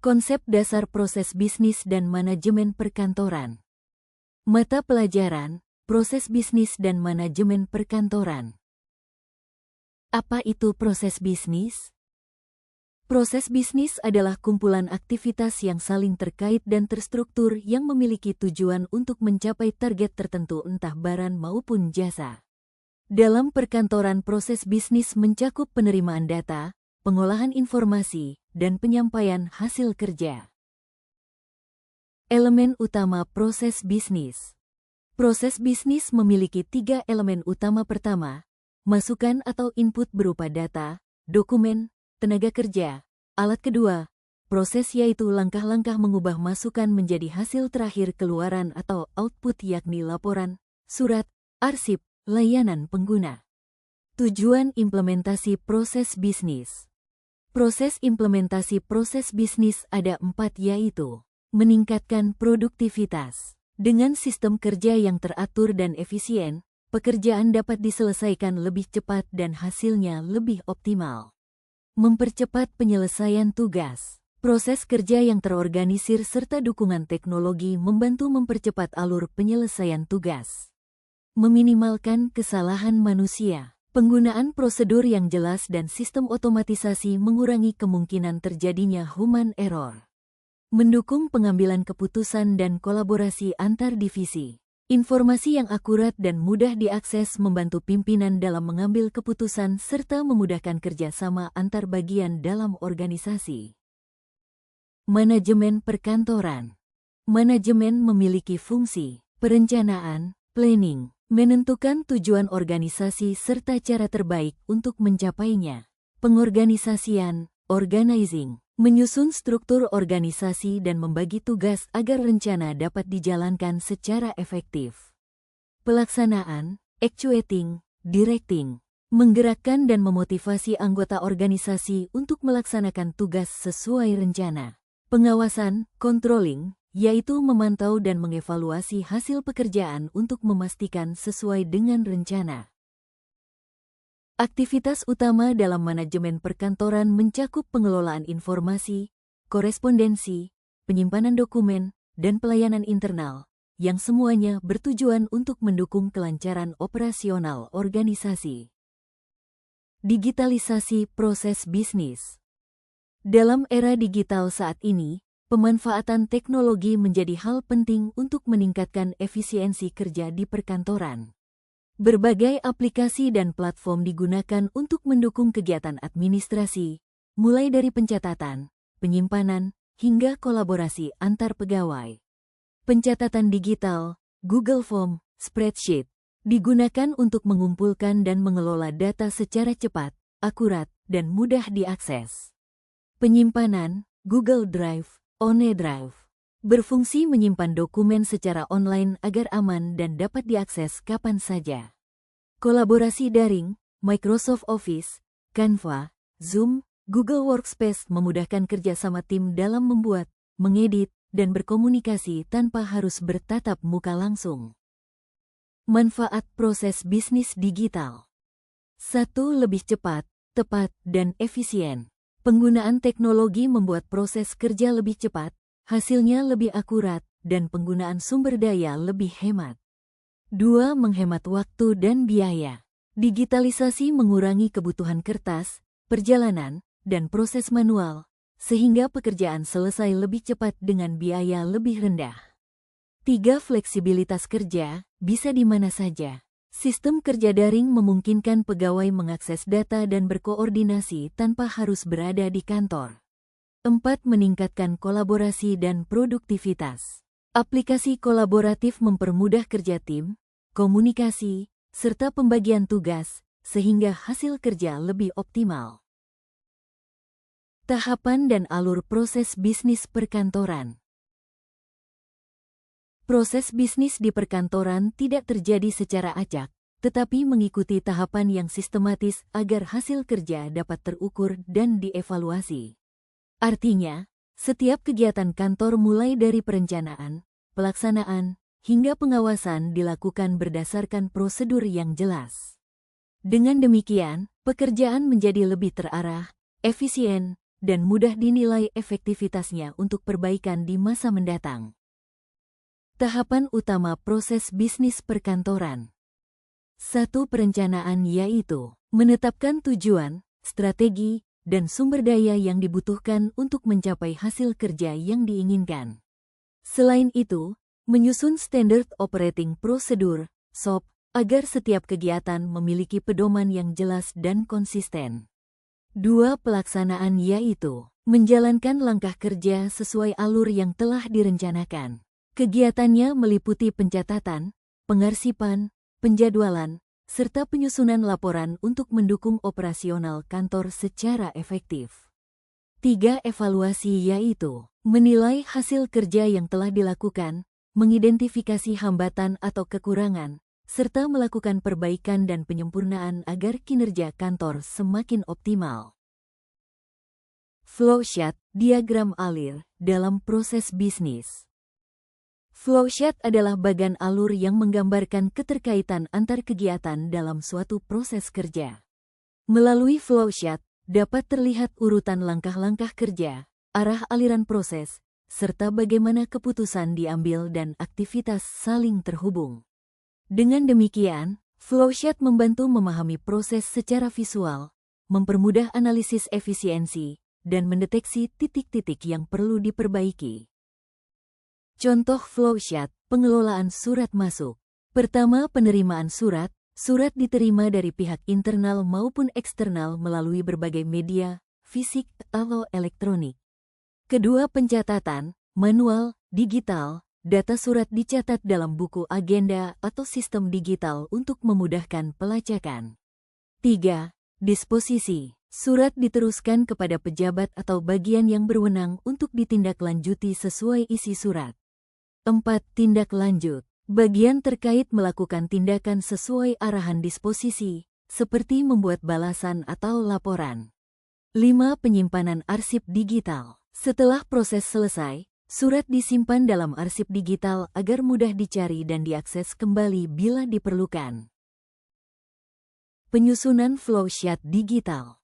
Konsep dasar proses bisnis dan manajemen perkantoran. Mata pelajaran, proses bisnis dan manajemen perkantoran. Apa itu proses bisnis? Proses bisnis adalah kumpulan aktivitas yang saling terkait dan terstruktur yang memiliki tujuan untuk mencapai target tertentu entah barang maupun jasa. Dalam perkantoran, proses bisnis mencakup penerimaan data, pengolahan informasi, dan penyampaian hasil kerja. Elemen utama proses bisnis. Proses bisnis memiliki 3 elemen utama. Pertama, masukan atau input berupa data, dokumen, tenaga kerja. Alat kedua, proses yaitu langkah-langkah mengubah masukan menjadi hasil terakhir keluaran atau output yakni laporan, surat, arsip, layanan pengguna. Tujuan implementasi proses bisnis. Proses implementasi proses bisnis ada 4 yaitu meningkatkan produktivitas. Dengan sistem kerja yang teratur dan efisien, pekerjaan dapat diselesaikan lebih cepat dan hasilnya lebih optimal. Mempercepat penyelesaian tugas. Proses kerja yang terorganisir serta dukungan teknologi membantu mempercepat alur penyelesaian tugas. Meminimalkan kesalahan manusia. Penggunaan prosedur yang jelas dan sistem otomatisasi mengurangi kemungkinan terjadinya human error. Mendukung pengambilan keputusan dan kolaborasi antar divisi. Informasi yang akurat dan mudah diakses membantu pimpinan dalam mengambil keputusan serta memudahkan kerjasama antar bagian dalam organisasi. Manajemen perkantoran. Manajemen memiliki fungsi perencanaan, planning, menentukan tujuan organisasi serta cara terbaik untuk mencapainya. Pengorganisasian, organizing, menyusun struktur organisasi dan membagi tugas agar rencana dapat dijalankan secara efektif. Pelaksanaan, actuating, directing, menggerakkan dan memotivasi anggota organisasi untuk melaksanakan tugas sesuai rencana. Pengawasan, controlling, yaitu memantau dan mengevaluasi hasil pekerjaan untuk memastikan sesuai dengan rencana. Aktivitas utama dalam manajemen perkantoran mencakup pengelolaan informasi, korespondensi, penyimpanan dokumen, dan pelayanan internal, yang semuanya bertujuan untuk mendukung kelancaran operasional organisasi. Digitalisasi proses bisnis. Dalam era digital saat ini, pemanfaatan teknologi menjadi hal penting untuk meningkatkan efisiensi kerja di perkantoran. Berbagai aplikasi dan platform digunakan untuk mendukung kegiatan administrasi, mulai dari pencatatan, penyimpanan, hingga kolaborasi antar pegawai. Pencatatan digital, Google Form, Spreadsheet, digunakan untuk mengumpulkan dan mengelola data secara cepat, akurat, dan mudah diakses. Penyimpanan, Google Drive, OneDrive, berfungsi menyimpan dokumen secara online agar aman dan dapat diakses kapan saja. Kolaborasi daring, Microsoft Office, Canva, Zoom, Google Workspace memudahkan kerjasama tim dalam membuat, mengedit, dan berkomunikasi tanpa harus bertatap muka langsung. Manfaat proses bisnis digital. 1. Lebih cepat, tepat, dan efisien. Penggunaan teknologi membuat proses kerja lebih cepat, hasilnya lebih akurat, dan penggunaan sumber daya lebih hemat. 2. Menghemat waktu dan biaya. Digitalisasi mengurangi kebutuhan kertas, perjalanan, dan proses manual, sehingga pekerjaan selesai lebih cepat dengan biaya lebih rendah. 3. Fleksibilitas kerja, bisa di mana saja. Sistem kerja daring memungkinkan pegawai mengakses data dan berkoordinasi tanpa harus berada di kantor. 4. Meningkatkan kolaborasi dan produktivitas. Aplikasi kolaboratif mempermudah kerja tim, komunikasi, serta pembagian tugas, sehingga hasil kerja lebih optimal. Tahapan dan alur proses bisnis perkantoran. Proses bisnis di perkantoran tidak terjadi secara acak, tetapi mengikuti tahapan yang sistematis agar hasil kerja dapat terukur dan dievaluasi. Artinya, setiap kegiatan kantor mulai dari perencanaan, pelaksanaan, hingga pengawasan dilakukan berdasarkan prosedur yang jelas. Dengan demikian, pekerjaan menjadi lebih terarah, efisien, dan mudah dinilai efektivitasnya untuk perbaikan di masa mendatang. Tahapan utama proses bisnis perkantoran. 1. Perencanaan, yaitu menetapkan tujuan, strategi, dan sumber daya yang dibutuhkan untuk mencapai hasil kerja yang diinginkan. Selain itu, menyusun Standard Operating Procedure (SOP) agar setiap kegiatan memiliki pedoman yang jelas dan konsisten. 2. Pelaksanaan, yaitu menjalankan langkah kerja sesuai alur yang telah direncanakan. Kegiatannya meliputi pencatatan, pengarsipan, penjadwalan, serta penyusunan laporan untuk mendukung operasional kantor secara efektif. 3. Evaluasi, yaitu menilai hasil kerja yang telah dilakukan, mengidentifikasi hambatan atau kekurangan, serta melakukan perbaikan dan penyempurnaan agar kinerja kantor semakin optimal. Flowchart, diagram alir, dalam proses bisnis. Flowchart adalah bagan alur yang menggambarkan keterkaitan antar kegiatan dalam suatu proses kerja. Melalui flowchart, dapat terlihat urutan langkah-langkah kerja, arah aliran proses, serta bagaimana keputusan diambil dan aktivitas saling terhubung. Dengan demikian, flowchart membantu memahami proses secara visual, mempermudah analisis efisiensi, dan mendeteksi titik-titik yang perlu diperbaiki. Contoh flowchart, pengelolaan surat masuk. Pertama, penerimaan surat. Surat diterima dari pihak internal maupun eksternal melalui berbagai media, fisik atau elektronik. Kedua, pencatatan, manual, digital. Data surat dicatat dalam buku agenda atau sistem digital untuk memudahkan pelacakan. 3. Disposisi. Surat diteruskan kepada pejabat atau bagian yang berwenang untuk ditindaklanjuti sesuai isi surat. 4. Tindak lanjut. Bagian terkait melakukan tindakan sesuai arahan disposisi, seperti membuat balasan atau laporan. 5. Penyimpanan arsip digital. Setelah proses selesai, surat disimpan dalam arsip digital agar mudah dicari dan diakses kembali bila diperlukan. Penyusunan flowchart digital.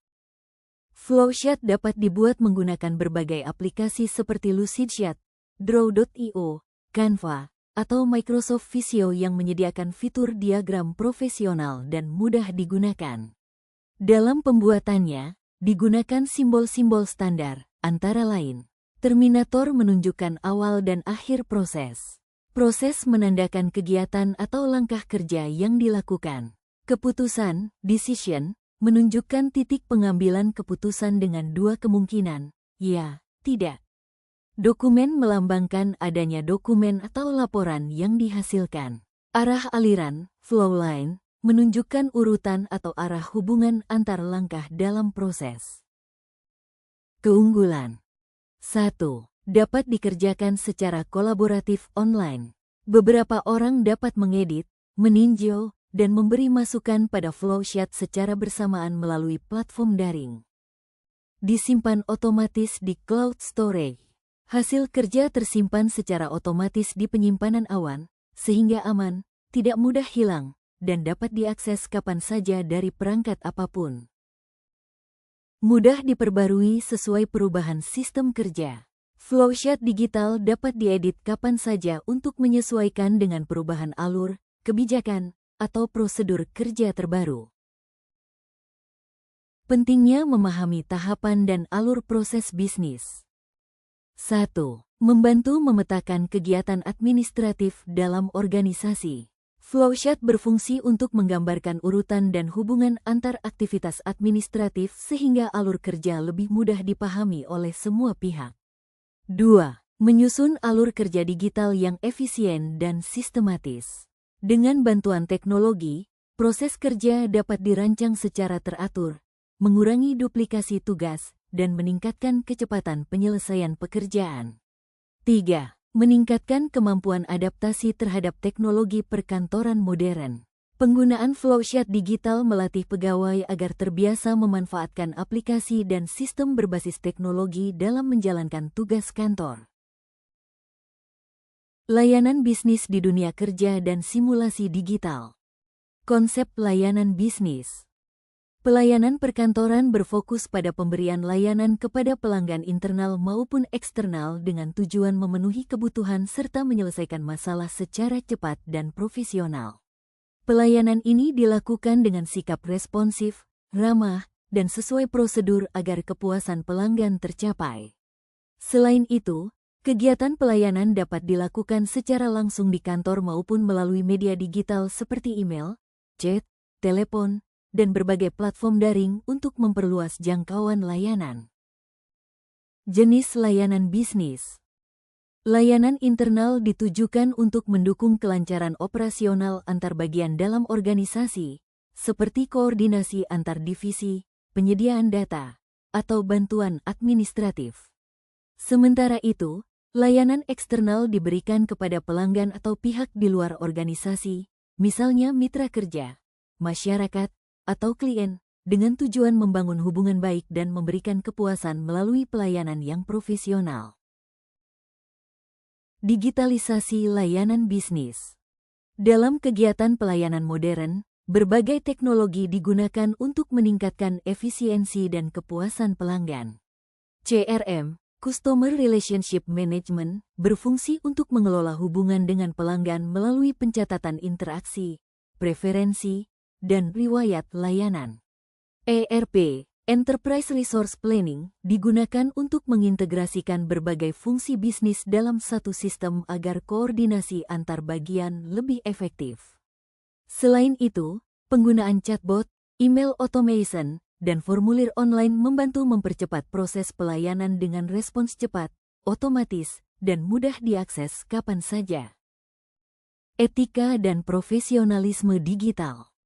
Flowchart dapat dibuat menggunakan berbagai aplikasi seperti Lucidchart, Draw.io, Canva, atau Microsoft Visio yang menyediakan fitur diagram profesional dan mudah digunakan. Dalam pembuatannya, digunakan simbol-simbol standar, antara lain. Terminator menunjukkan awal dan akhir proses. Proses menandakan kegiatan atau langkah kerja yang dilakukan. Keputusan, decision, menunjukkan titik pengambilan keputusan dengan dua kemungkinan, ya, tidak. Dokumen melambangkan adanya dokumen atau laporan yang dihasilkan. Arah aliran, flow line, menunjukkan urutan atau arah hubungan antar langkah dalam proses. Keunggulan. 1. Dapat dikerjakan secara kolaboratif online. Beberapa orang dapat mengedit, meninjau, dan memberi masukan pada flowchart secara bersamaan melalui platform daring. Disimpan otomatis di cloud storage. Hasil kerja tersimpan secara otomatis di penyimpanan awan, sehingga aman, tidak mudah hilang, dan dapat diakses kapan saja dari perangkat apapun. Mudah diperbarui sesuai perubahan sistem kerja. Flowchart digital dapat diedit kapan saja untuk menyesuaikan dengan perubahan alur, kebijakan, atau prosedur kerja terbaru. Pentingnya memahami tahapan dan alur proses bisnis. 1. Membantu memetakan kegiatan administratif dalam organisasi. Flowchart berfungsi untuk menggambarkan urutan dan hubungan antar aktivitas administratif sehingga alur kerja lebih mudah dipahami oleh semua pihak. 2. Menyusun alur kerja digital yang efisien dan sistematis. Dengan bantuan teknologi, proses kerja dapat dirancang secara teratur, mengurangi duplikasi tugas, dan meningkatkan kecepatan penyelesaian pekerjaan. 3. Meningkatkan kemampuan adaptasi terhadap teknologi perkantoran modern. Penggunaan flowchart digital melatih pegawai agar terbiasa memanfaatkan aplikasi dan sistem berbasis teknologi dalam menjalankan tugas kantor. Layanan bisnis di dunia kerja dan simulasi digital. Konsep layanan bisnis. Pelayanan perkantoran berfokus pada pemberian layanan kepada pelanggan internal maupun eksternal dengan tujuan memenuhi kebutuhan serta menyelesaikan masalah secara cepat dan profesional. Pelayanan ini dilakukan dengan sikap responsif, ramah, dan sesuai prosedur agar kepuasan pelanggan tercapai. Selain itu, kegiatan pelayanan dapat dilakukan secara langsung di kantor maupun melalui media digital seperti email, chat, telepon, dan berbagai platform daring untuk memperluas jangkauan layanan. Jenis layanan bisnis. Layanan internal ditujukan untuk mendukung kelancaran operasional antar bagian dalam organisasi, seperti koordinasi antar divisi, penyediaan data, atau bantuan administratif. Sementara itu, layanan eksternal diberikan kepada pelanggan atau pihak di luar organisasi, misalnya mitra kerja, masyarakat, atau klien, dengan tujuan membangun hubungan baik dan memberikan kepuasan melalui pelayanan yang profesional. Digitalisasi layanan bisnis. Dalam kegiatan pelayanan modern, berbagai teknologi digunakan untuk meningkatkan efisiensi dan kepuasan pelanggan. CRM, Customer Relationship Management, berfungsi untuk mengelola hubungan dengan pelanggan melalui pencatatan interaksi, preferensi, dan riwayat layanan. ERP, Enterprise Resource Planning, digunakan untuk mengintegrasikan berbagai fungsi bisnis dalam satu sistem agar koordinasi antar bagian lebih efektif. Selain itu, penggunaan chatbot, email automation, dan formulir online membantu mempercepat proses pelayanan dengan respons cepat, otomatis, dan mudah diakses kapan saja. Etika dan profesionalisme digital.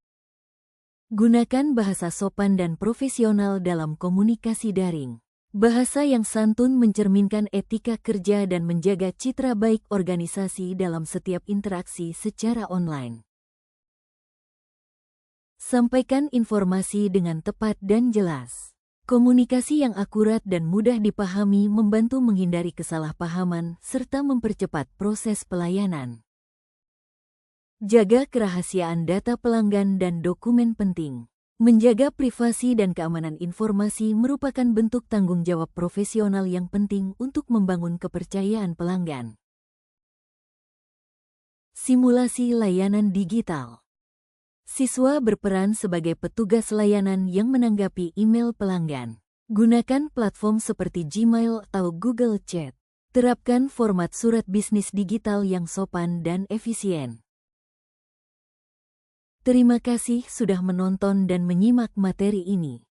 Gunakan bahasa sopan dan profesional dalam komunikasi daring. Bahasa yang santun mencerminkan etika kerja dan menjaga citra baik organisasi dalam setiap interaksi secara online. Sampaikan informasi dengan tepat dan jelas. Komunikasi yang akurat dan mudah dipahami membantu menghindari kesalahpahaman serta mempercepat proses pelayanan. Jaga kerahasiaan data pelanggan dan dokumen penting. Menjaga privasi dan keamanan informasi merupakan bentuk tanggung jawab profesional yang penting untuk membangun kepercayaan pelanggan. Simulasi layanan digital. Siswa berperan sebagai petugas layanan yang menanggapi email pelanggan. Gunakan platform seperti Gmail atau Google Chat. Terapkan format surat bisnis digital yang sopan dan efisien. Terima kasih sudah menonton dan menyimak materi ini.